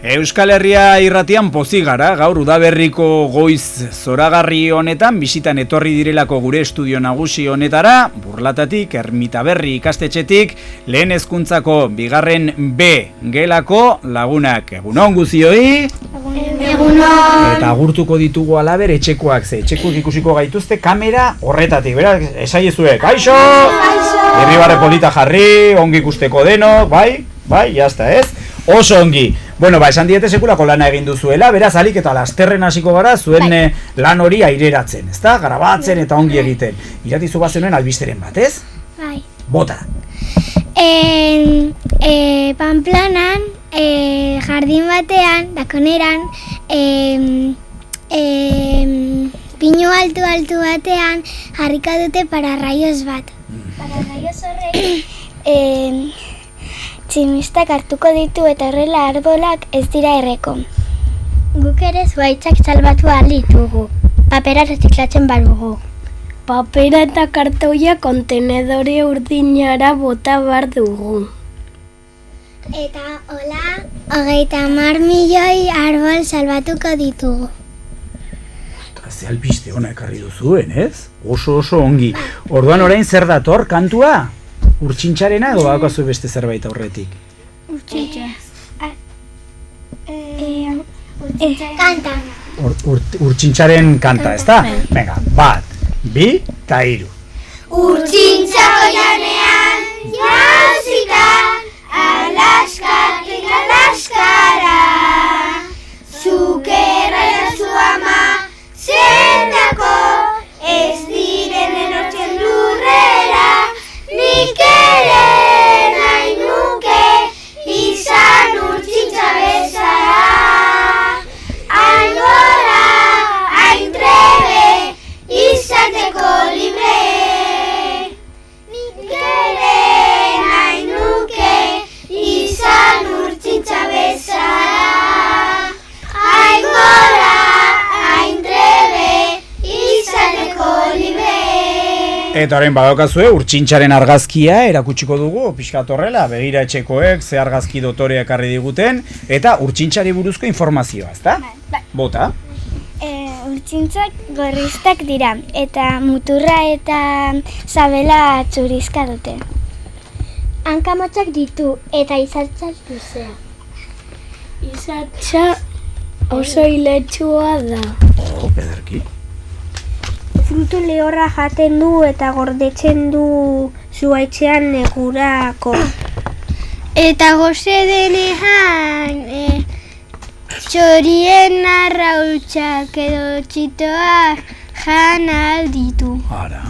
Euskal Herria irratian pozik gara, gaur udaberriko goiz zoragarri honetan, bisitan etorri direlako gure estudio nagusi honetara, Burlatatik, Ermitaberri ikastetxetik, lehen hezkuntzako bigarren B gelako lagunak. Egunon guzioi? Egunon! Eta agurtuko ditugu alaber etxekoak, ze etxekoak ikusiko gaituzte kamera horretatik, beraz, esaiezuek, kaixo! Irribarre polita jarri, ongi ikusteko denok, bai, jazta ez? Oso ongi. Bueno, esan diete sekulako lana egin duzuela, beraz alik eta lasterren hasiko gara zuen lan hori aireratzen, ezta? Grabatzen eta ongi egiten. Iratizu bazenuen albisteren bat, ez? Bai. Bota. Pamplanan, jardin batean, dakoneran, pinu altu batean jarrika dute pararraios bat. Pararraios horrek tximistak hartuko ditu eta horrela arbolak ez dira erreko. Guk ere zuaitzak salbatu ahal ditugu. Papera reziklatzen badugu. Papera eta kartoia kontenedore urdinara bota bar dugu. Eta hola, 30 milioi arbol salbatuko ditugu. Ze albiste ona ekarri duzuen, ez? Oso ongi. Orduan orain zer dator, kantua? Urtsintxarena edo bakazu beste zerbait aurretik? Kanta. Urtsintxaren kanta, ezta? Venga, 1, 2, eta 3. Urtsintxako janean, jauzikan, alaskatik alaskara. Zukerra jazu ama, zendako, ez diren erortzen lurrera. Nik ere nahi nuke izan urtsintxa bezala. Hain gora, hain trebe, izateko libre. Nik ere nahi nuke izan urtsintxa bezala. Hain gora, hain trebe, izateko libre. Eta orain badaukazue, urtsintxaren argazkia erakutsiko dugu, pixkat horrela, begira etxekoek, ze argazki dotorea ekarri diguten, eta urtsintxari buruzko informazioa, ezta? Bota. Urtsintzak gorriztak dira, eta muturra eta sabela txurizka dute. Hankamotzak ditu, eta izatza luzea. Izatza oso iletsua da. Ederki. Frutu lehorra jaten du eta gordetzen du zuaitzean negurako. Eta goze denean, txorien arrautxak edo txitoak jan alditu. Ara.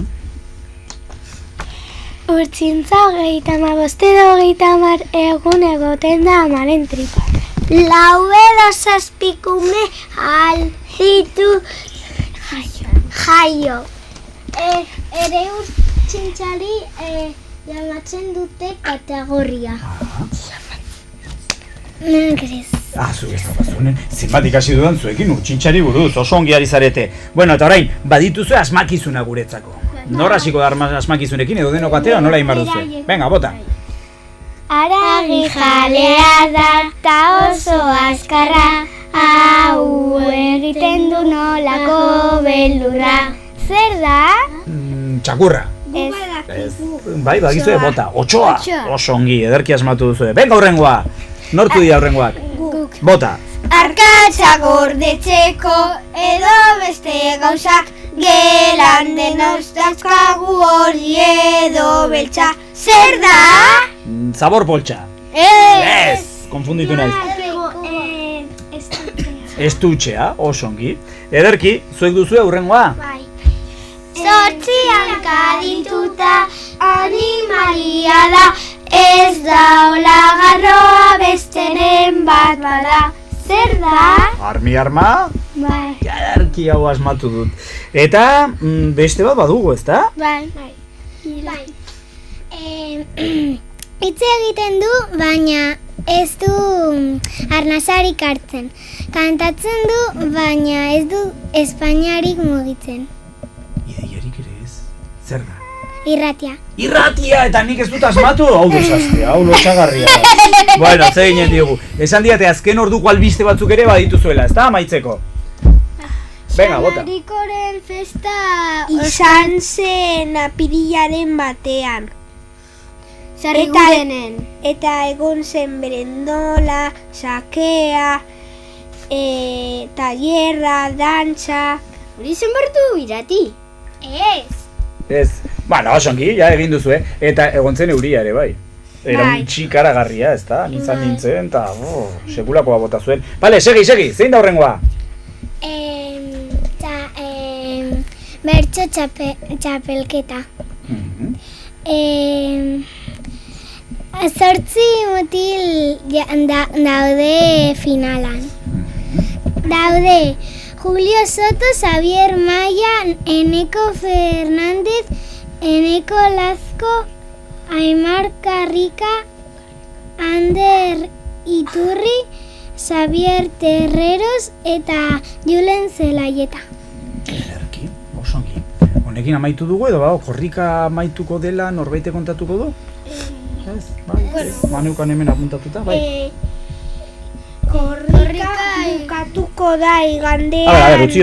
Urtsintza 35 edo 30 egun egoten da amaren tripa. 4 edo 7 kume alditu jaio. Ere urtsintxari jamatzen dute kategoria. Zu ez da bazunen, zenbat ikasi dudan zuekin urtsintxari buruz, oso ongi ari zarete. Bueno, eta orain, badituzue asmakizuna guretzako. Nor hasiko da asmakizunekin edo denok batera, nola egin behar duzue? Venga, bota. Haragi jalea da ta oso azkarra, hau egiten du nolako beldurra. Zer da? Txakurra. Ez. Bai, badakizue, bota. Otsoa. Oso ongi, ederki asmatu duzue. Venga, aurrengoa. Nortu dira aurrengoak? Guk. Bota. Arkatza gordetzeko edo beste gauzak gelan denoz dauzkagu hori edo beltza. Zer da? Zabor poltsa. Ez! Konfunditu naiz. Estutxea, oso ongi. Ederki, zuek duzu aurrengoa? Bai. 8 hanka dituta animalia da, ez da olagarroa besteren bat bada. Zer da? Arma? Bai. Ederki hau asmatu dut. Eta beste bat badugu, ezta? Bai. Hitz egiten du, baina ez du arnasarik hartzen. Kantatzen du, baina ez du Espainiarik mugitzen. Ideiarik ere ez. Zer da? Irratia. Irratia, eta nik ez dut asmatu, hau desastre, hau lotxagarria. Bueno, ze ginen digu. Esan diate azken orduko albiste batzuk ere badituzuela, ez da, amaitzeko? Venga, bota. Sanarikoren festa Izan zen apirilaren batean. Zarrigudenen. Eta egon zen berendola, sakea, tailerra, dantza. Hori zen bertu irati. Ez. Bueno, osongi, ja egin duzu, eta egon zen euria ere, bai. Era un txikaragarria, ez da, nintzen nintzen, eta sekulakoa bota zuen. Bale, segi, zein da horrengoa? Bertso txapelketa. Zortzi mutil daude finalan. Daude Julio Soto, Xavier Maya, Eneko Fernández, Eneko Lazko, Aimar Karrika, Ander Iturri, Xavier Terreros eta Julen Zelaieta. Ederki, osongi. Honekin amaitu dugu edo bau, korrika amaituko dela norbaite kontatuko du? Ez, bai, maneukan hemen apuntatuta, bai. Korrika bukatuko da igandean. A ver, utzi,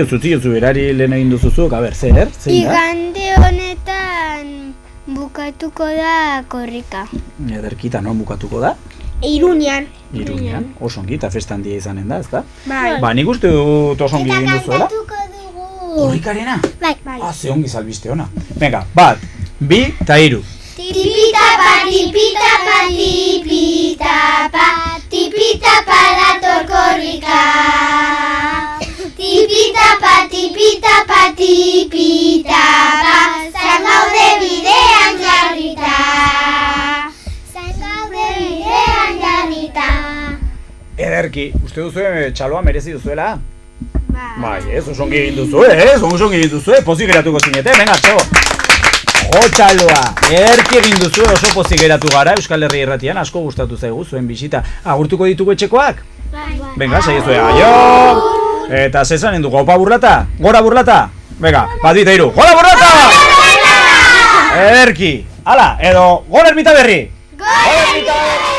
erari lehen egin duzuzuk, a ver, zein da? Igande honetan bukatuko da korrika. Ederkita, non bukatuko da? Iruñan. Iruñan, osongi, eta festa handia izanen da, ez da? Bai. Ba, nik uste dut osongi egin duzuela. Kantatuko dugu. Korrikarena? Bai. Ze ongi salbiste ona. Venga, 1, 2 eta 3. Tipitapa, tipitapa, tipitapa, tipitapa dator korrika. Tipitapa, tipitapa, tipitapa, zan gaude bidean jarrita. Zan gaude bidean jarrita. Ederki, uste duzu txaloa merezi duzuela? Bai, ez, osongi egin duzu, osongi egin duzu, pozik geratuko zinete, venga, txo! Txaloa, ederki egin duzu, oso pozik geratu gara Euskal Herria Irratian, asko gustatu zaigu zuen bisita. Agurtuko ditugu etxekoak? Bai. Venga, saiezu, aio! Eta zezanen dugu, opa burlata? Gora burlata? Venga, 1, 2, 3, gora burlata! Ederki, hala, edo, gora ermita berri! Gora ermita berri!